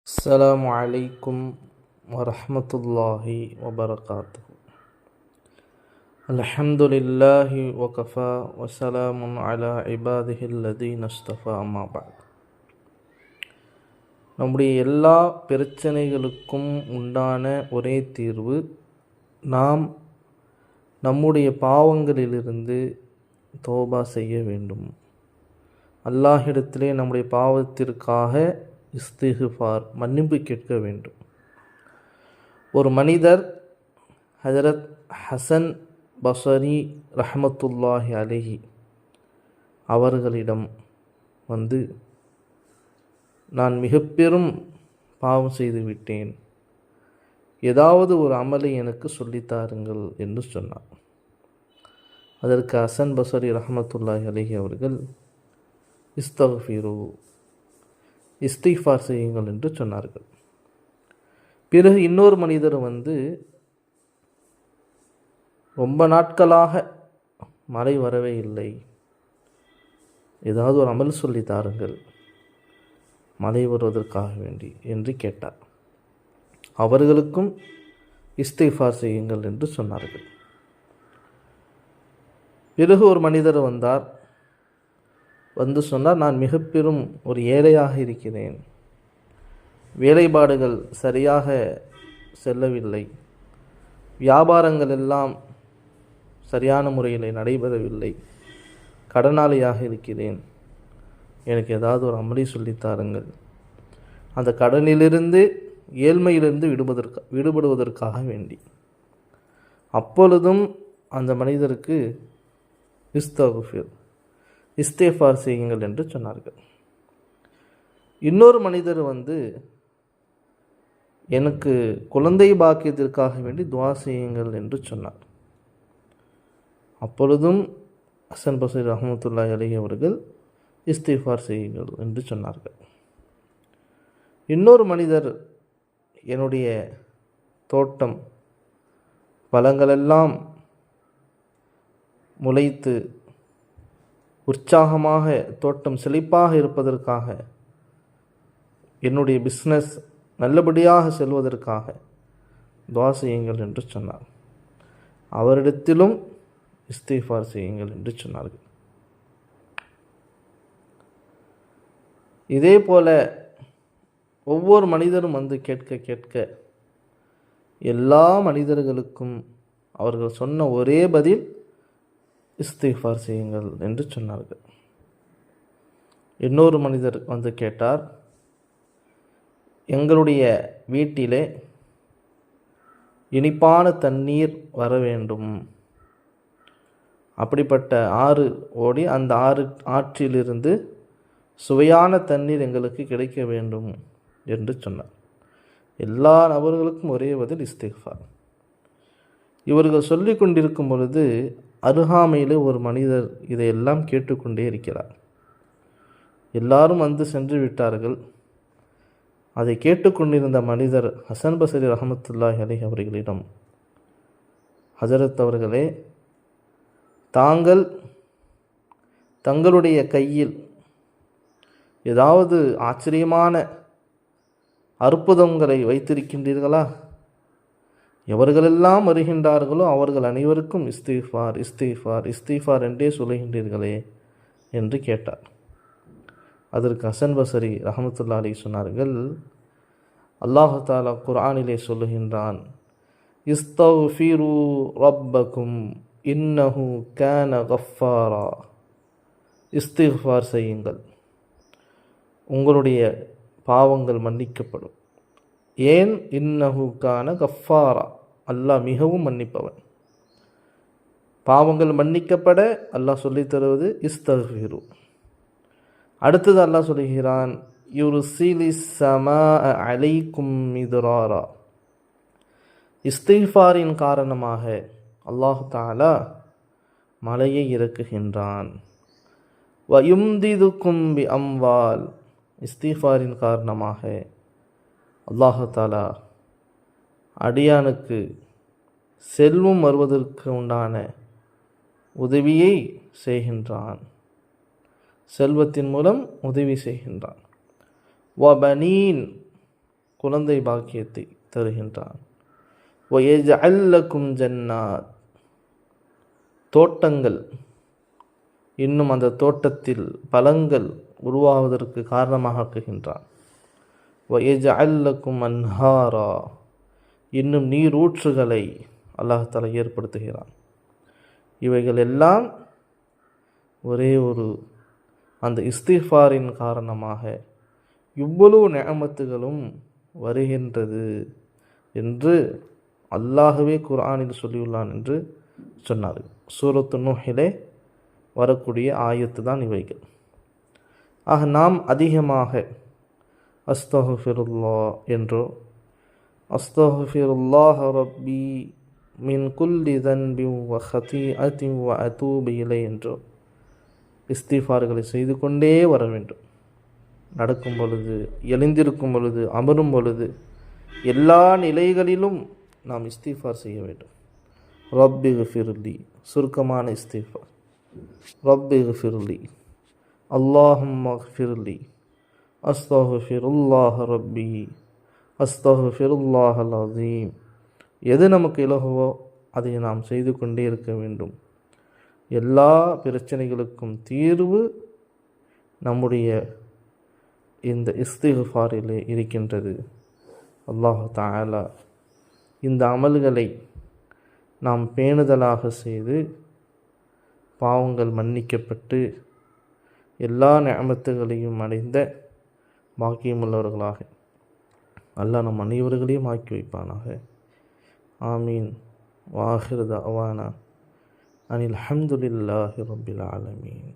அஸ்ஸலாமு அலைக்கும் வரஹ்மத்துல்லாஹி வபரகாத்துஹு. அல்ஹம்துலில்லாஹி வகஃபா வஸலாமுன் அலா இபாதிஹில் லதீன இஸ்தஃபா அம்மா பஅத். நம்முடைய எல்லா பிரச்சனைகளுக்கும் உண்டான ஒரே தீர்வு, நாம் நம்முடைய பாவங்களிலிருந்து தௌபா செய்ய வேண்டும். அல்லாஹ்விடத்திலே நம்முடைய பாவத்திற்காக இஸ்திஃபார், மன்னிப்பு கேட்க வேண்டும். ஒரு மனிதர் ஹஜரத் ஹசன் பஸரி ரஹ்மத்துல்லாஹி அலைஹி அவர்களிடம் வந்து, நான் மிக பெரும் பாவம் செய்து விட்டேன், ஏதாவது ஒரு அமலை எனக்கு சொல்லித்தாருங்கள் என்று சொன்னார். அதற்கு ஹசன் பஸரி ரஹ்மத்துல்லாஹி அலைஹி அவர்கள், இஸ்தக்ஃபிரு, இஸ்திஃபார் செய்யுங்கள் என்று சொன்னார்கள். பிறகு இன்னொரு மனிதர் வந்து, ரொம்ப நாட்களாக மழை வரவே இல்லை, ஏதாவது ஒரு அமல் சொல்லி தாருங்கள் மழை வருவதற்காக வேண்டி என்று கேட்டார். அவர்களுக்கும் இஸ்திஃபார் செய்யுங்கள் என்று சொன்னார்கள். பிறகு ஒரு மனிதர் வந்தார், வந்து சொன்னார், நான் மிக பெரும் ஒரு ஏழையாக இருக்கிறேன், வேலைப்பாடுகள் சரியாக செல்லவில்லை, வியாபாரங்கள் எல்லாம் சரியான முறையில் நடைபெறவில்லை, கடனாளியாக இருக்கிறேன், எனக்கு ஏதாவது ஒரு அமளி சொல்லித்தாருங்கள், அந்த கடனிலிருந்து ஏழ்மையிலிருந்து விடுபடுவதற்காக வேண்டி. அப்பொழுதும் அந்த மனிதருக்கு இஸ்தக்ஃபிர், இஸ்திஃபார் செய்யுங்கள் என்று சொன்னார்கள். இன்னொரு மனிதர் வந்து, எனக்கு குழந்தை பாக்கியத்திற்காக வேண்டி துஆ செய்யுங்கள் என்று சொன்னார். அப்பொழுதும் ஹசன் பஸரி ரஹ்மத்துல்லாஹி அலைஹி அவர்கள் இஸ்திஃபார் செய்யுங்கள் என்று சொன்னார்கள். இன்னொரு மனிதர், என்னுடைய தோட்டம் பழங்களெல்லாம் முளைத்து உற்சாகமாக தோட்டம் செழிப்பாக இருப்பதற்காக, என்னுடைய பிஸ்னஸ் நல்லபடியாக செல்வதற்காக துஆ செய்யுங்கள் என்று சொன்னார். அவரிடத்திலும் இஸ்திஃபார் செய்யுங்கள் என்று சொன்னார்கள். இதே போல ஒவ்வொரு மனிதரும் வந்து கேட்க கேட்க எல்லா மனிதர்களுக்கும் அவர்கள் சொன்ன ஒரே பதில், இஸ்திஃபார் செய்யுங்கள் என்று சொன்னார்கள். இன்னொரு மனிதர் வந்து கேட்டார், எங்களுடைய வீட்டிலே இனிப்பான தண்ணீர் வர வேண்டும், அப்படிப்பட்ட ஆறு ஓடி அந்த ஆற்றிலிருந்து சுவையான தண்ணீர் எங்களுக்கு கிடைக்க வேண்டும் என்று சொன்னார். எல்லா நபர்களுக்கும் ஒரே பதில் இஸ்திஃபார். இவர்கள் சொல்லி கொண்டிருக்கும் பொழுது அருகாமையில் ஒரு மனிதர் இதையெல்லாம் கேட்டுக்கொண்டே இருக்கிறார். எல்லாரும் வந்து சென்று விட்டார்கள். அதை கேட்டுக்கொண்டிருந்த மனிதர் ஹசன் பஸரி ரஹ்மத்துல்லாஹி அலைஹி அவர்களிடம், ஹஜரத் அவர்களே, தாங்கள் தங்களுடைய கையில் ஏதாவது ஆச்சரியமான அற்புதங்களை வைத்திருக்கின்றீர்களா? எவர்களெல்லாம் வருகின்றார்களோ அவர்கள் அனைவருக்கும் இஸ்திஃபார் இஸ்திஃபார் இஸ்திஃபார் என்றே சொல்லுகின்றீர்களே என்று கேட்டார். அதற்கு ஹசன் பஸரி ரஹ்மத்துல்லாஹி அலைஹி சொன்னார்கள், அல்லாஹ் தஆலா குர்ஆனிலே சொல்லுகின்றான், இஸ்தக்ஃபிரு ரப்பக்கும் இன்னஹு கான கஃபாரா. இஸ்திஃபார் செய்யுங்கள், உங்களுடைய பாவங்கள் மன்னிக்கப்படும். ஏன்? இன்னஹு கான கஃபாரா, அல்லாஹ் மிகவும் மன்னிப்பவன். பாவங்கள் மன்னிக்கப்பட அல்லாஹ் சொல்லித் தருவது இஸ்தக்ஃபிரு. அடுத்தது அல்லாஹ் சொல்கிறான், யுர்சிலிஸ் ஸமாஅ அலைக்கும் மித்ராரா. இஸ்திஃபாரின் காரணமாக அல்லாஹ் தஆலா மழையை இறக்குகின்றான். வயும்திதுக்கும் பி அம்வால். இஸ்திஃபாரின் காரணமாக அல்லாஹ் தஆலா அடியானுக்கு செல்வம் வருவதற்கு உண்டான உதவியை செய்கின்றான். செல்வத்தின் மூலம் உதவி செய்கின்றான். வபனீன், குழந்தை பாக்கியத்தை தருகின்றான். வயஜஅல் லக்கும் ஜன்னாத், தோட்டங்கள், இன்னும் அந்த தோட்டத்தில் பழங்கள் உருவாவதற்கு காரணமாக ஆக்குகின்றான். வயஜஅல் லக்கும் அன்ஹாரா, இன்னும் நீரூற்றுகளை அல்லாஹ் தஆலா ஏற்படுத்துகிறான். இவைகள் எல்லாம் ஒரே ஒரு அந்த இஸ்திஃபாரின் காரணமாக இவ்வளவு நிஅமத்துகளும் வருகின்றது என்று அல்லாஹ்வே குர்ஆனில் சொல்லியுள்ளான் என்று சொன்னார். சூரத்து நூஹிலே வரக்கூடிய ஆயத்து தான் இவைகள். ஆக நாம் அதிகமாக அஸ்தக்ஃபிருல்லாஹ் என்றோ அஸ்தக்ஃபிருல்லாஹ ரப்பி மின் குல்லி தன்பின் வ ஹதீஅத்தின் வ அதூபு இலை என்றோ இஸ்திஃபார்களை செய்து கொண்டே வர வேண்டும். நடக்கும் பொழுது, எழுந்திருக்கும் பொழுது, அமரும் பொழுது, எல்லா நிலைகளிலும் நாம் இஸ்திஃபார் செய்ய வேண்டும். ரப்பி ஃபிர்லி, சுருக்கமான இஸ்திஃபார். ரப்பி ஃபிர்லி, அல்லாஹும்ம ஃபிர்லி, அஸ்தக்ஃபிருல்லாஹ ரப்பி, அஸ்தக்ஃபிருல்லாஹல் அஸீம். எது நமக்கு இலகுவோ அதை நாம் செய்து கொண்டே இருக்க வேண்டும். எல்லா பிரச்சனைகளுக்கும் தீர்வு நம்முடைய இந்த இஸ்திக்ஃபாரிலே இருக்கின்றது. அல்லாஹ் தஆலா இந்த அமல்களை நாம் பேணுதலாக செய்து பாவங்கள் மன்னிக்கப்பட்டு எல்லா நிஅமத்துகளையும் அடைந்த பாக்கியமுள்ளவர்களாக அல்லாஹ் நம் அனைவர்களையும் ஆக்கி வைப்பானாக. ஆமீன். வாஹிர் தஅவானா அனில் ஹம்துலில்லாஹி ரப்பில் ஆலமீன்.